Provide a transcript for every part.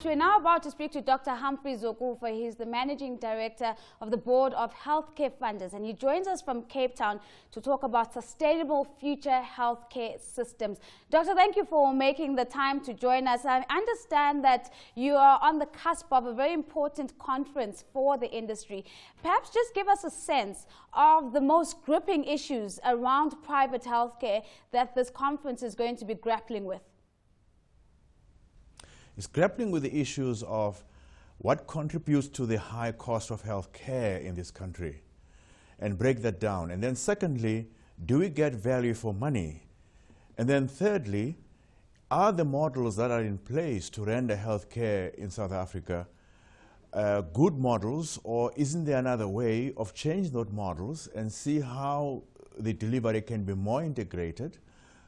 We're now about to speak to Dr. Humphrey Zokufa. He's the Managing Director of the Board of Healthcare Funders, and he joins us from Cape Town to talk about sustainable future healthcare systems. Doctor, thank you for making the time to join us. I understand that you are on the cusp of a very important conference for the industry. Perhaps just give us a sense of the most gripping issues around private healthcare that this conference is going to be grappling with. It's grappling with the issues of what contributes to the high cost of health care in this country and break that down. And then secondly, do we get value for money? And then thirdly, are the models that are in place to render health care in South Africa good models, or isn't there another way of changing those models and see how the delivery can be more integrated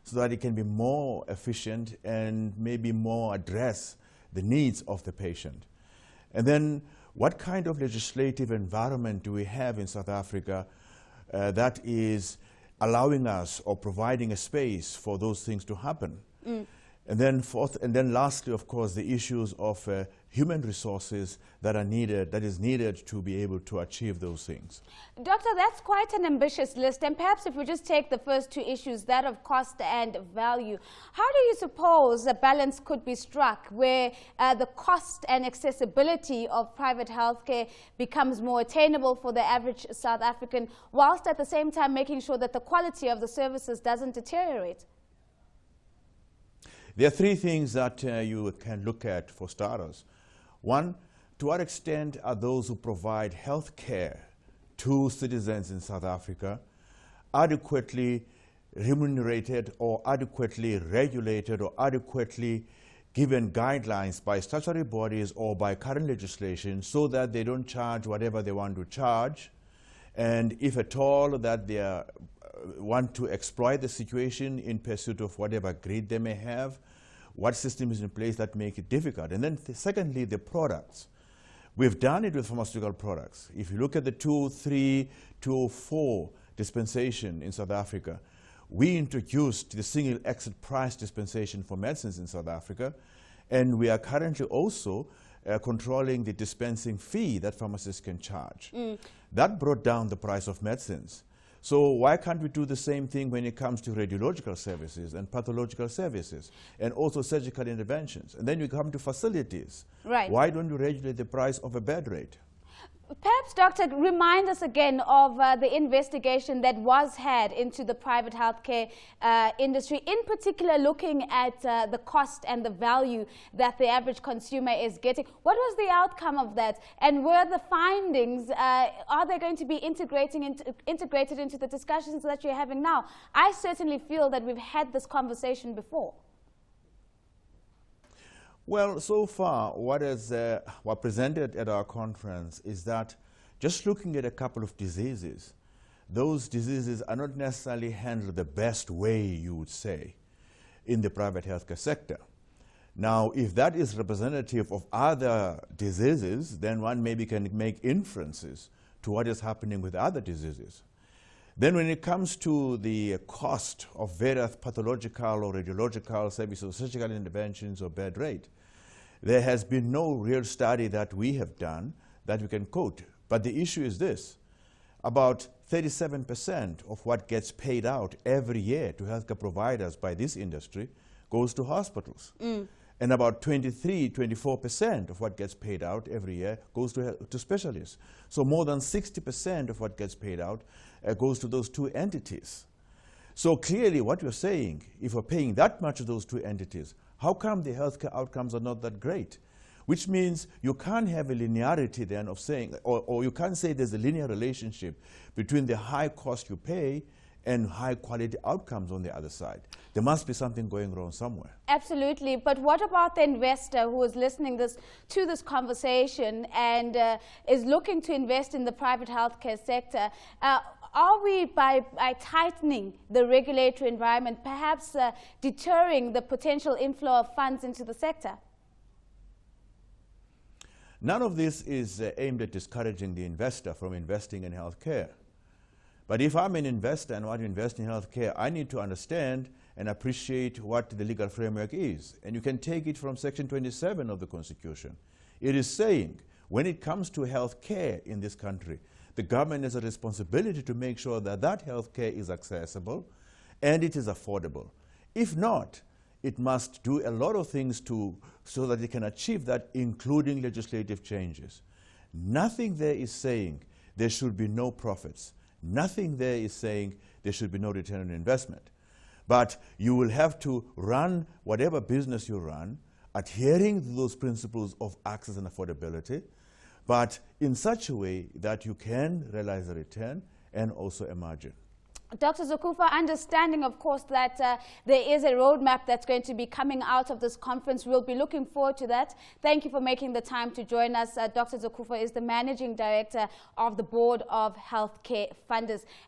so that it can be more efficient and maybe more address the needs of the patient? And then what kind of legislative environment do we have in South Africa that is allowing us or providing a space for those things to happen? And then lastly, of course, the issues of human resources that is needed to be able to achieve those things. Doctor, that's quite an ambitious list, and perhaps if we just take the first two issues, that of cost and value, how do you suppose a balance could be struck where the cost and accessibility of private healthcare becomes more attainable for the average South African, whilst at the same time making sure that the quality of the services doesn't deteriorate? There are three things that you can look at for starters. One, to what extent are those who provide health care to citizens in South Africa adequately remunerated or adequately regulated or adequately given guidelines by statutory bodies or by current legislation so that they don't charge whatever they want to charge, and if at all that they want to exploit the situation in pursuit of whatever greed they may have, what system is in place that make it difficult. And then secondly, the products. We've done it with pharmaceutical products. If you look at the 203, 204 dispensation in South Africa, we introduced the single exit price dispensation for medicines in South Africa, and we are currently also controlling the dispensing fee that pharmacists can charge. That brought down the price of medicines. So why can't we do the same thing when it comes to radiological services and pathological services and also surgical interventions? And then you come to facilities. Right. Why don't you regulate the price of a bed rate? Perhaps, Doctor, remind us again of the investigation that was had into the private healthcare industry, in particular looking at the cost and the value that the average consumer is getting. What was the outcome of that? And were the findings, are they going to be integrated into the discussions that you're having now? I certainly feel that we've had this conversation before. Well, so far, what presented at our conference is that just looking at a couple of diseases, those diseases are not necessarily handled the best way, you would say, in the private healthcare sector. Now, if that is representative of other diseases, then one maybe can make inferences to what is happening with other diseases. Then when it comes to the cost of various pathological or radiological services, or surgical interventions or bed rate, there has been no real study that we have done that we can quote. But the issue is this: about 37% of what gets paid out every year to healthcare providers by this industry goes to hospitals. And about 24% of what gets paid out every year goes to specialists. So more than 60% of what gets paid out goes to those two entities. So clearly what you're saying, if we're paying that much to those two entities, how come the healthcare outcomes are not that great? Which means you can't have a linearity then of saying, or you can't say there's a linear relationship between the high cost you pay and high quality outcomes on the other side. There must be something going wrong somewhere. Absolutely. But what about the investor who is listening to this conversation and is looking to invest in the private healthcare sector? Are we, by tightening the regulatory environment, perhaps deterring the potential inflow of funds into the sector? None of this is aimed at discouraging the investor from investing in healthcare. But if I'm an investor and want to invest in healthcare, I need to understand and appreciate what the legal framework is. And you can take it from Section 27 of the Constitution. It is saying, when it comes to health care in this country, the government has a responsibility to make sure that that health care is accessible and it is affordable. If not, it must do a lot of things so that it can achieve that, including legislative changes. Nothing there is saying there should be no profits. Nothing there is saying there should be no return on investment. But you will have to run whatever business you run, adhering to those principles of access and affordability, but in such a way that you can realize a return and also a margin. Dr. Zokufa, understanding, of course, that there is a roadmap that's going to be coming out of this conference. We'll be looking forward to that. Thank you for making the time to join us. Dr. Zokufa is the Managing Director of the Board of Healthcare Funders.